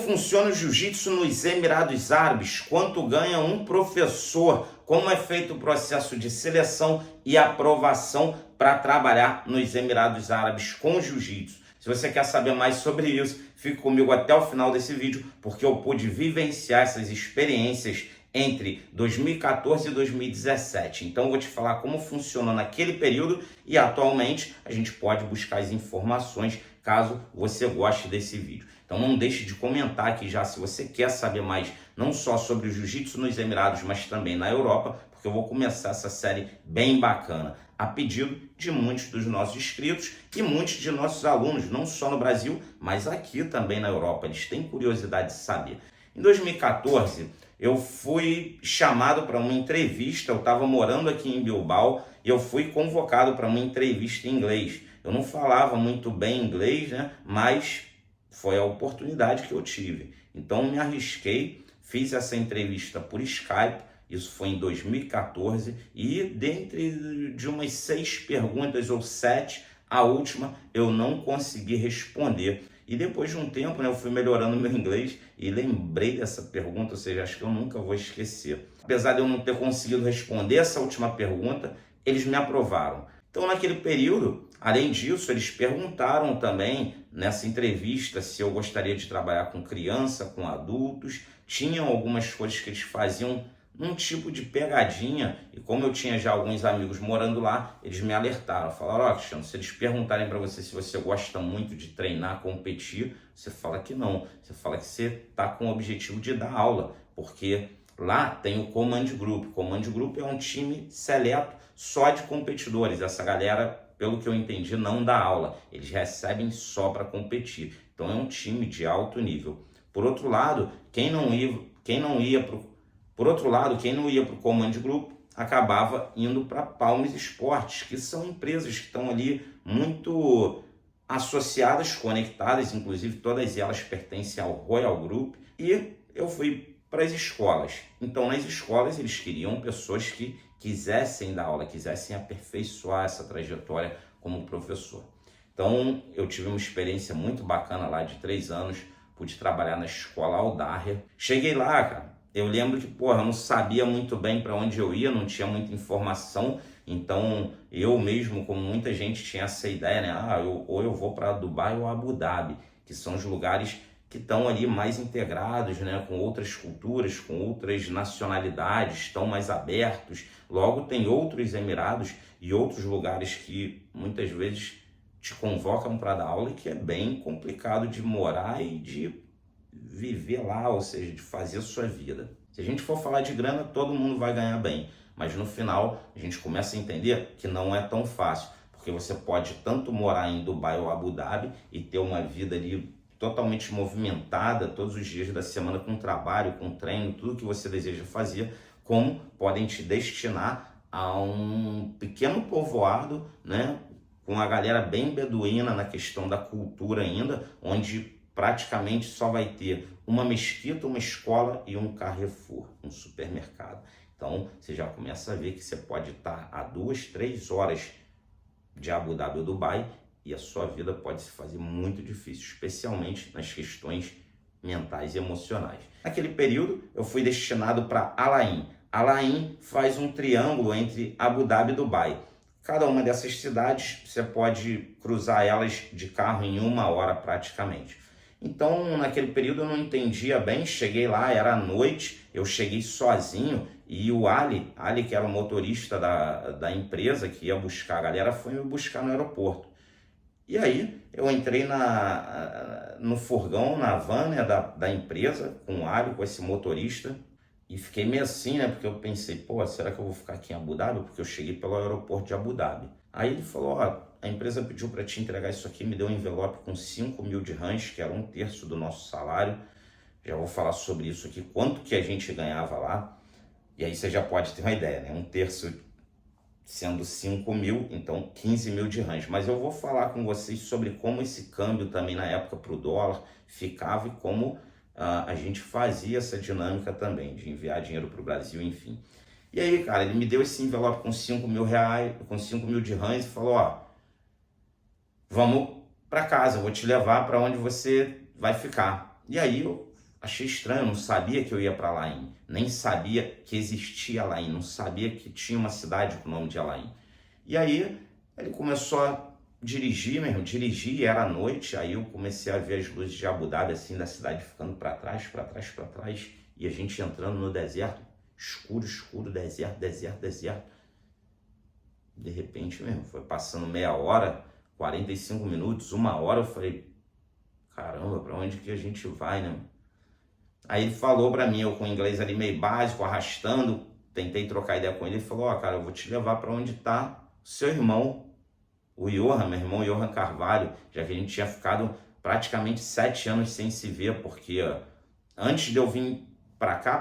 funciona o jiu-jitsu nos Emirados Árabes? Quanto ganha um professor? Como é feito o processo de seleção e aprovação para trabalhar nos Emirados Árabes com jiu-jitsu? Se você quer saber mais sobre isso, fique comigo até o final desse vídeo, porque eu pude vivenciar essas experiências entre 2014 e 2017. Então eu vou te falar como funcionou naquele período e atualmente a gente pode buscar as informações caso você goste desse vídeo. Então não deixe de comentar aqui já se você quer saber mais, não só sobre o jiu-jitsu nos Emirados, mas também na Europa, porque eu vou começar essa série bem bacana, a pedido de muitos dos nossos inscritos e muitos de nossos alunos, não só no Brasil, mas aqui também na Europa. Eles têm curiosidade de saber. Em 2014, eu fui chamado para uma entrevista, eu estava morando aqui em Bilbao e eu fui convocado para uma entrevista em inglês. Eu não falava muito bem inglês, né? Mas foi a oportunidade que eu tive. Então me arrisquei, fiz essa entrevista por Skype, isso foi em 2014, e dentre de umas 6 perguntas ou 7, a última eu não consegui responder. E depois de um tempo, né, eu fui melhorando meu inglês e lembrei dessa pergunta, ou seja, acho que eu nunca vou esquecer. Apesar de eu não ter conseguido responder essa última pergunta, eles me aprovaram. Então, naquele período, além disso, eles perguntaram também nessa entrevista se eu gostaria de trabalhar com criança, com adultos. Tinham algumas coisas que eles faziam num tipo de pegadinha, e como eu tinha já alguns amigos morando lá, eles me alertaram, falaram: ó, Cristiano, se eles perguntarem para você se você gosta muito de treinar, competir, você fala que não, você fala que você está com o objetivo de dar aula, porque lá tem o Command Group. O Command Group é um time seleto só de competidores. Essa galera, pelo que eu entendi, não dá aula, eles recebem só para competir. Então é um time de alto nível. Por outro lado, quem não ia para o Command Group acabava indo para Palmes Esportes, que são empresas que estão ali muito associadas, conectadas, inclusive todas elas pertencem ao Royal Group, e eu fui para as escolas. Então, nas escolas, eles queriam pessoas que quisessem dar aula, quisessem aperfeiçoar essa trajetória como professor. Então, eu tive uma experiência muito bacana lá de 3 anos, pude trabalhar na escola Aldarria. Cheguei lá, cara, eu lembro que, eu não sabia muito bem para onde eu ia, não tinha muita informação, então eu mesmo, como muita gente tinha essa ideia, né? Ou eu vou para Dubai ou Abu Dhabi, que são os lugares que estão ali mais integrados, né, com outras culturas, com outras nacionalidades, estão mais abertos. Logo, tem outros Emirados e outros lugares que muitas vezes te convocam para dar aula e que é bem complicado de morar e de viver lá, ou seja, de fazer a sua vida. Se a gente for falar de grana, todo mundo vai ganhar bem, mas no final a gente começa a entender que não é tão fácil, porque você pode tanto morar em Dubai ou Abu Dhabi e ter uma vida ali totalmente movimentada todos os dias da semana, com trabalho, com treino, tudo que você deseja fazer, como podem te destinar a um pequeno povoado, né, com a galera bem beduína na questão da cultura ainda, onde praticamente só vai ter uma mesquita, uma escola e um Carrefour, um supermercado. Então você já começa a ver que você pode estar a 2, 3 horas de Abu Dhabi ou Dubai e a sua vida pode se fazer muito difícil, especialmente nas questões mentais e emocionais. Naquele período, eu fui destinado para Al Ain. Al Ain faz um triângulo entre Abu Dhabi e Dubai. Cada uma dessas cidades, você pode cruzar elas de carro em 1 hora praticamente. Então, naquele período eu não entendia bem, cheguei lá, era noite, eu cheguei sozinho e o Ali, que era o motorista da empresa que ia buscar a galera, foi me buscar no aeroporto. E aí eu entrei no furgão, na van, né, da empresa, com o Ali, com esse motorista, e fiquei meio assim, né, porque eu pensei, será que eu vou ficar aqui em Abu Dhabi? Porque eu cheguei pelo aeroporto de Abu Dhabi. Aí ele falou: a empresa pediu para te entregar isso aqui, me deu um envelope com 5.000 dirhams, que era 1/3 do nosso salário. Já vou falar sobre isso aqui, quanto que a gente ganhava lá. E aí você já pode ter uma ideia, né? 1/3 sendo 5.000, então 15.000 dirhams. Mas eu vou falar com vocês sobre como esse câmbio também na época para o dólar ficava e como a gente fazia essa dinâmica também, de enviar dinheiro para o Brasil, enfim. E aí, cara, ele me deu esse envelope com 5.000 reais, com 5.000 dirhams e falou: vamos para casa, eu vou te levar para onde você vai ficar. E aí eu achei estranho, eu não sabia que eu ia para Alain, nem sabia que existia Alain, não sabia que tinha uma cidade com o nome de Alain. E aí ele começou a dirigir mesmo, dirigir, era à noite, aí eu comecei a ver as luzes de Abu Dhabi, assim, da cidade ficando para trás, para trás, para trás, e a gente entrando no deserto, escuro, escuro, deserto, deserto, deserto. De repente mesmo, foi passando meia hora, 45 minutos, uma hora, eu falei, caramba, para onde que a gente vai, né? Aí ele falou para mim, eu com inglês ali meio básico, arrastando, tentei trocar ideia com ele, ele falou, cara, eu vou te levar para onde tá seu irmão, o Johan, meu irmão Johan Carvalho, já que a gente tinha ficado praticamente 7 anos sem se ver, porque antes de eu vir para cá,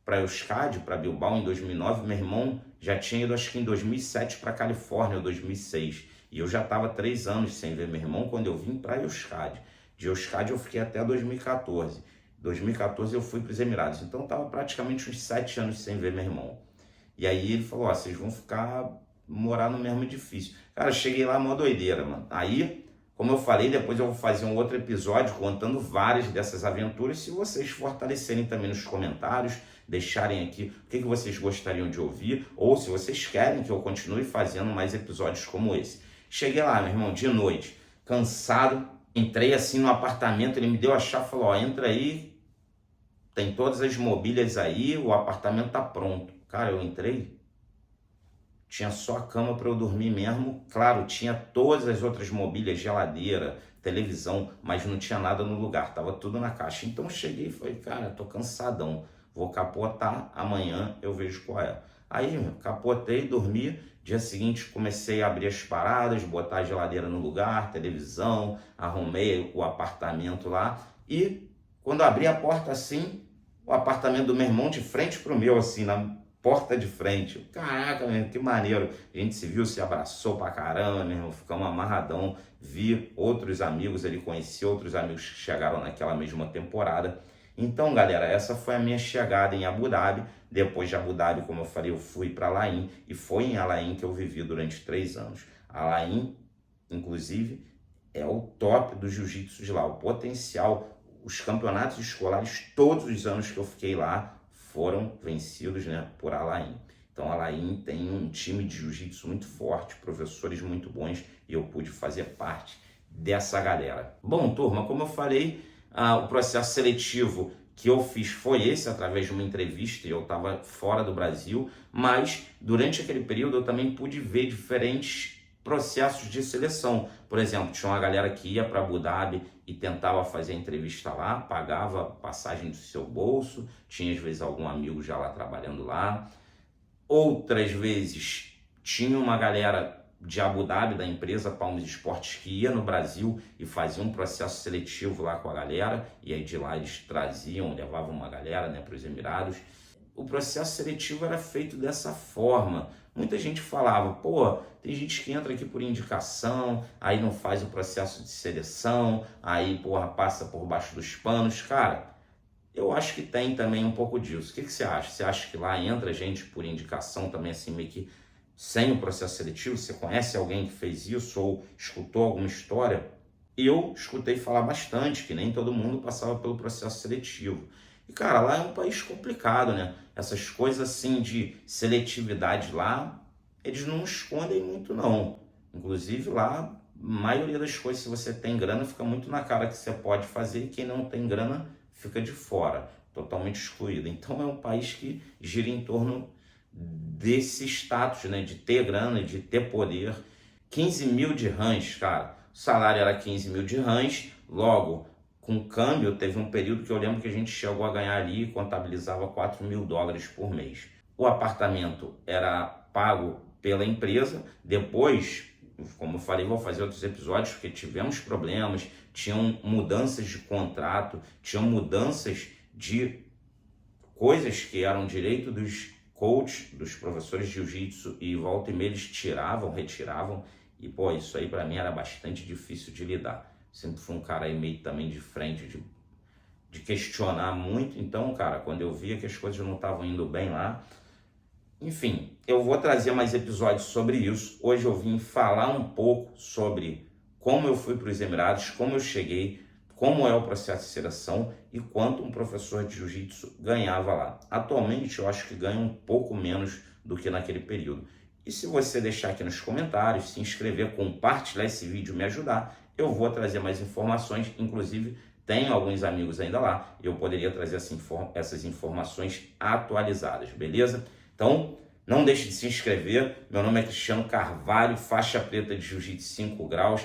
para Euskadi, para Bilbao em 2009, meu irmão já tinha ido acho que em 2007 para Califórnia, ou 2006, e eu já estava 3 anos sem ver meu irmão quando eu vim para Euskadi. De Euskadi eu fiquei até 2014. 2014 eu fui para os Emirados, então estava praticamente uns 7 anos sem ver meu irmão. E aí ele falou, vocês vão morar no mesmo edifício. Cara, eu cheguei lá, mó doideira, mano. Aí, como eu falei, depois eu vou fazer um outro episódio contando várias dessas aventuras, se vocês fortalecerem também nos comentários, deixarem aqui o que vocês gostariam de ouvir, ou se vocês querem que eu continue fazendo mais episódios como esse. Cheguei lá, meu irmão, de noite, cansado, entrei assim no apartamento, ele me deu a chave e falou, entra aí, tem todas as mobílias aí, o apartamento tá pronto. Cara, eu entrei, tinha só a cama para eu dormir mesmo. Claro, tinha todas as outras mobílias, geladeira, televisão, mas não tinha nada no lugar, tava tudo na caixa. Então eu cheguei e falei, cara, tô cansadão, vou capotar, amanhã eu vejo qual é. Aí, capotei, dormi, dia seguinte comecei a abrir as paradas, botar a geladeira no lugar, televisão, arrumei o apartamento lá e quando abri a porta assim, o apartamento do meu irmão de frente pro meu, assim, na porta de frente. Caraca, meu, que maneiro. A gente se viu, se abraçou pra caramba, meu irmão, ficamos amarradão. Vi outros amigos ali, conheci outros amigos que chegaram naquela mesma temporada. Então, galera, essa foi a minha chegada em Abu Dhabi. Depois de Abu Dhabi, como eu falei, eu fui para Alain e foi em Alain que eu vivi durante 3 anos. Alain, inclusive, é o top do jiu-jitsu de lá. O potencial, os campeonatos escolares, todos os anos que eu fiquei lá, foram vencidos, né, por Alain. Então, Alain tem um time de jiu-jitsu muito forte, professores muito bons, e eu pude fazer parte dessa galera. Bom, turma, como eu falei, o processo seletivo que eu fiz foi esse, através de uma entrevista, e eu estava fora do Brasil, mas durante aquele período eu também pude ver diferentes processos de seleção. Por exemplo, tinha uma galera que ia para Abu Dhabi e tentava fazer a entrevista lá, pagava passagem do seu bolso, tinha às vezes algum amigo já lá trabalhando lá. Outras vezes tinha uma galera de Abu Dhabi, da empresa Palmes Esportes, que ia no Brasil e fazia um processo seletivo lá com a galera, e aí de lá eles traziam, levavam uma galera, né, para os Emirados. O processo seletivo era feito dessa forma. Muita gente falava, pô, tem gente que entra aqui por indicação, aí não faz o processo de seleção, aí, porra, passa por baixo dos panos. Cara, eu acho que tem também um pouco disso. O que você acha? Você acha que lá entra gente por indicação também, assim, meio que sem o processo seletivo? Você conhece alguém que fez isso ou escutou alguma história? Eu escutei falar bastante que nem todo mundo passava pelo processo seletivo. E, cara, lá é um país complicado, né? Essas coisas assim de seletividade lá, eles não escondem muito, não. Inclusive lá, a maioria das coisas, se você tem grana, fica muito na cara que você pode fazer, e quem não tem grana fica de fora, totalmente excluído. Então é um país que gira em torno desse status, né? De ter grana, de ter poder. 15 mil dirhams, cara. O salário era 15 mil dirhams, logo, com câmbio, teve um período que eu lembro que a gente chegou a ganhar ali e contabilizava 4 mil dólares por mês. O apartamento era pago pela empresa. Depois, como eu falei, vou fazer outros episódios, porque tivemos problemas, tinham mudanças de contrato, tinham mudanças de coisas que eram direito dos coaches, dos professores de jiu-jitsu, e volta e meia eles tiravam, retiravam, e pô, isso aí para mim era bastante difícil de lidar. Sempre fui um cara aí meio também de frente, de questionar muito. Então, cara, quando eu via que as coisas não estavam indo bem lá... Enfim, eu vou trazer mais episódios sobre isso. Hoje eu vim falar um pouco sobre como eu fui para os Emirados, como eu cheguei, como é o processo de seleção e quanto um professor de jiu-jitsu ganhava lá. Atualmente eu acho que ganha um pouco menos do que naquele período. E se você deixar aqui nos comentários, se inscrever, compartilhar esse vídeo, me ajudar, eu vou trazer mais informações, inclusive tenho alguns amigos ainda lá, eu poderia trazer essas informações atualizadas, beleza? Então, não deixe de se inscrever. Meu nome é Cristiano Carvalho, faixa preta de Jiu-Jitsu 5 graus,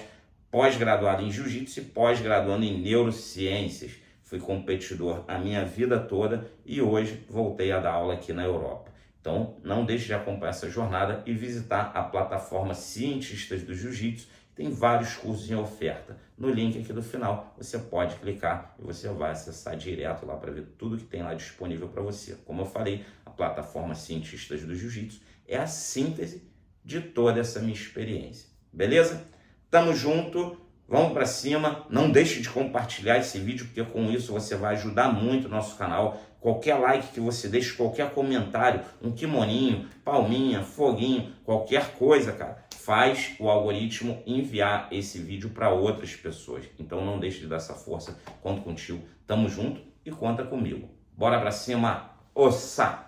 pós-graduado em Jiu-Jitsu e pós-graduando em Neurociências. Fui competidor a minha vida toda e hoje voltei a dar aula aqui na Europa. Então, não deixe de acompanhar essa jornada e visitar a plataforma Cientistas do Jiu-Jitsu. Tem vários cursos em oferta. No link aqui do final, você pode clicar e você vai acessar direto lá para ver tudo que tem lá disponível para você. Como eu falei, a plataforma Cientistas do Jiu-Jitsu é a síntese de toda essa minha experiência. Beleza? Tamo junto, vamos para cima. Não deixe de compartilhar esse vídeo, porque com isso você vai ajudar muito o nosso canal. Qualquer like que você deixe, qualquer comentário, um kimoninho, palminha, foguinho, qualquer coisa, cara, faz o algoritmo enviar esse vídeo para outras pessoas. Então não deixe de dar essa força. Conto contigo. Tamo junto e conta comigo. Bora pra cima. Ossa!